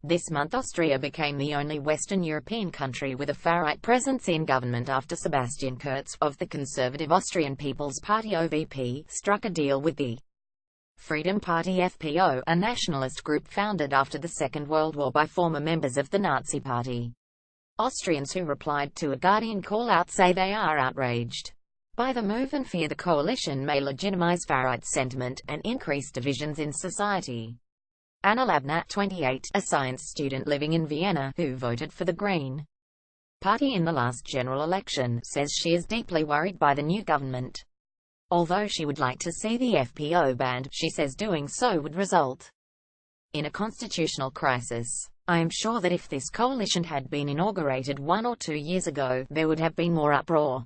This month Austria became the only Western European country with a far-right presence in government after Sebastian Kurz, of the conservative Austrian People's Party OVP, struck a deal with the Freedom Party FPO, a nationalist group founded after the Second World War by former members of the Nazi Party. Austrians who replied to a Guardian call-out say they are outraged by the move and fear the coalition may legitimize far-right sentiment and increase divisions in society. Anna Labna, 28, a science student living in Vienna, who voted for the Green Party in the last general election, says she is deeply worried by the new government. Although she would like to see the FPO banned, she says doing so would result in a constitutional crisis. I am sure that if this coalition had been inaugurated 1 or 2 years ago, there would have been more uproar.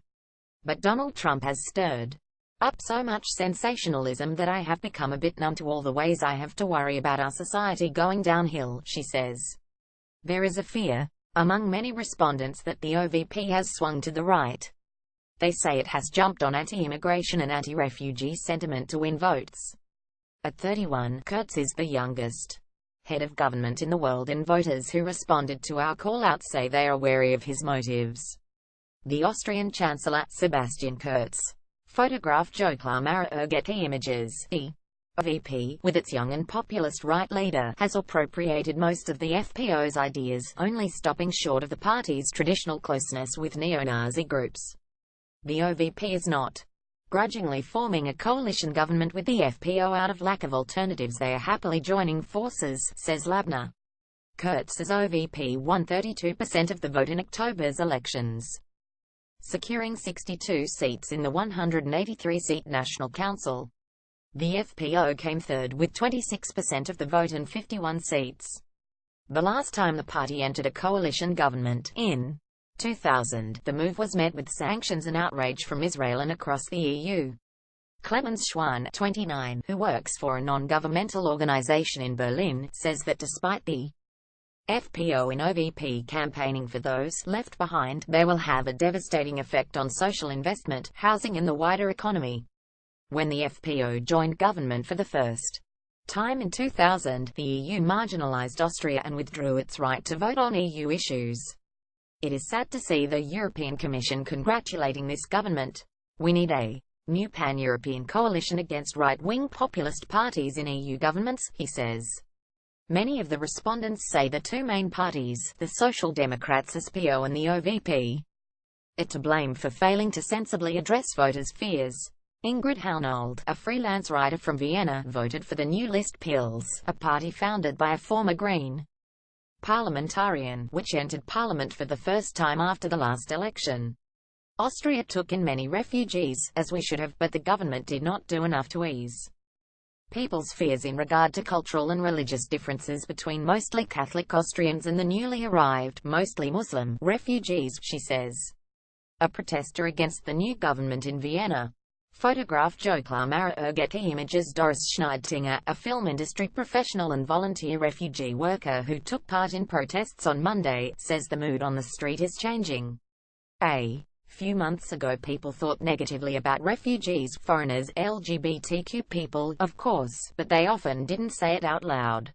But Donald Trump has stirred up so much sensationalism that I have become a bit numb to all the ways I have to worry about our society going downhill, she says. There is a fear among many respondents that the OVP has swung to the right. They say it has jumped on anti-immigration and anti-refugee sentiment to win votes. At 31, Kurz is the youngest head of government in the world, and voters who responded to our call-out say they are wary of his motives. The Austrian Chancellor, Sebastian Kurz, photographed Joklamara Getty Images. The OVP, with its young and populist right leader, has appropriated most of the FPO's ideas, only stopping short of the party's traditional closeness with neo-Nazi groups. The OVP is not grudgingly forming a coalition government with the FPO out of lack of alternatives. They are happily joining forces, says Labna. Kurz's OVP won 32% of the vote in October's elections, securing 62 seats in the 183-seat National Council. The FPO came third with 26% of the vote and 51 seats. The last time the party entered a coalition government, in 2000, the move was met with sanctions and outrage from Israel and across the EU. Clemens Schwan, 29, who works for a non-governmental organization in Berlin, says that despite the FPO and OVP campaigning for those left behind, they will have a devastating effect on social investment, housing and the wider economy. When the FPO joined government for the first time in 2000, the EU marginalized Austria and withdrew its right to vote on EU issues. It is sad to see the European Commission congratulating this government. We need a new pan-European coalition against right-wing populist parties in EU governments, he says. Many of the respondents say the two main parties, the Social Democrats SPO and the OVP, are to blame for failing to sensibly address voters' fears. Ingrid Haunold, a freelance writer from Vienna, voted for the New List Pils, a party founded by a former Green parliamentarian, which entered parliament for the first time after the last election. Austria took in many refugees, as we should have, but the government did not do enough to ease people's fears in regard to cultural and religious differences between mostly Catholic Austrians and the newly arrived, mostly Muslim, refugees, she says. A protester against the new government in Vienna photographed Joklamara Getty Images. Doris Schneidtinger, a film industry professional and volunteer refugee worker who took part in protests on Monday, says the mood on the street is changing. A few months ago people thought negatively about refugees, foreigners, LGBTQ people, of course, but they often didn't say it out loud.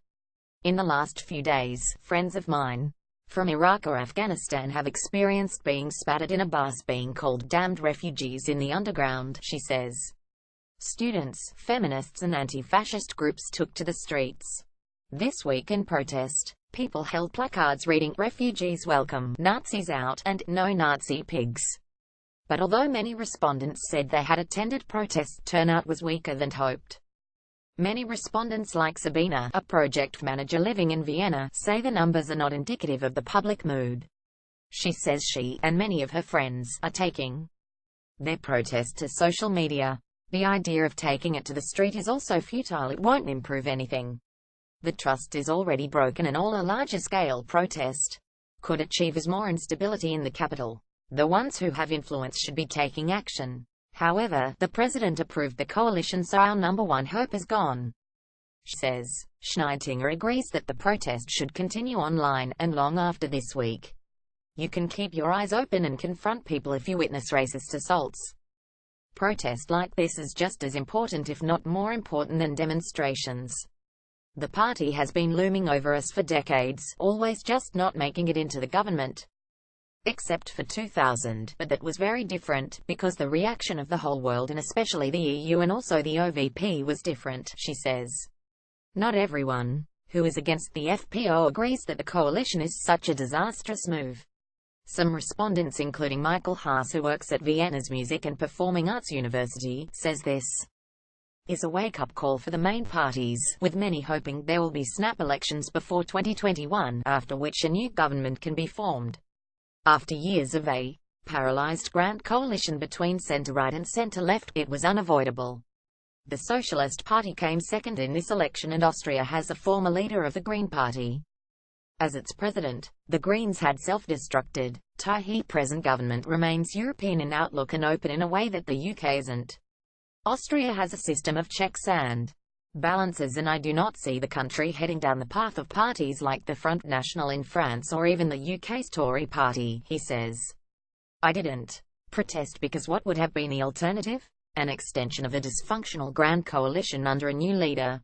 In the last few days, friends of mine from Iraq or Afghanistan have experienced being spat at in a bus, being called damned refugees in the underground, she says. Students, feminists and anti-fascist groups took to the streets this week in protest. People held placards reading, "Refugees welcome, Nazis out," and "No Nazi pigs." But although many respondents said they had attended protests, turnout was weaker than hoped. Many respondents, like Sabina, a project manager living in Vienna, say the numbers are not indicative of the public mood. She says she, and many of her friends, are taking their protest to social media. The idea of taking it to the street is also futile. It won't improve anything. The trust is already broken, and all a larger-scale protest could achieve is more instability in the capital. The ones who have influence should be taking action. However, the president approved the coalition, so our number one hope is gone, she says. Schneidtinger agrees that the protest should continue online, and long after this week. You can keep your eyes open and confront people if you witness racist assaults. Protest like this is just as important, if not more important, than demonstrations. The party has been looming over us for decades, always just not making it into the government. Except for 2000, but that was very different, because the reaction of the whole world and especially the EU and also the OVP was different, she says. Not everyone who is against the FPO agrees that the coalition is such a disastrous move. Some respondents, including Michael Haas, who works at Vienna's Music and Performing Arts University, says this is a wake-up call for the main parties, with many hoping there will be snap elections before 2021, after which a new government can be formed. After years of a paralyzed grand coalition between centre-right and centre-left, it was unavoidable. The Socialist Party came second in this election, and Austria has a former leader of the Green Party as its president. The Greens had self-destructed. The present government remains European in outlook and open in a way that the UK isn't. Austria has a system of checks and balances, and I do not see the country heading down the path of parties like the Front National in France or even the UK's Tory party, he says. I didn't protest because what would have been the alternative? An extension of a dysfunctional grand coalition under a new leader.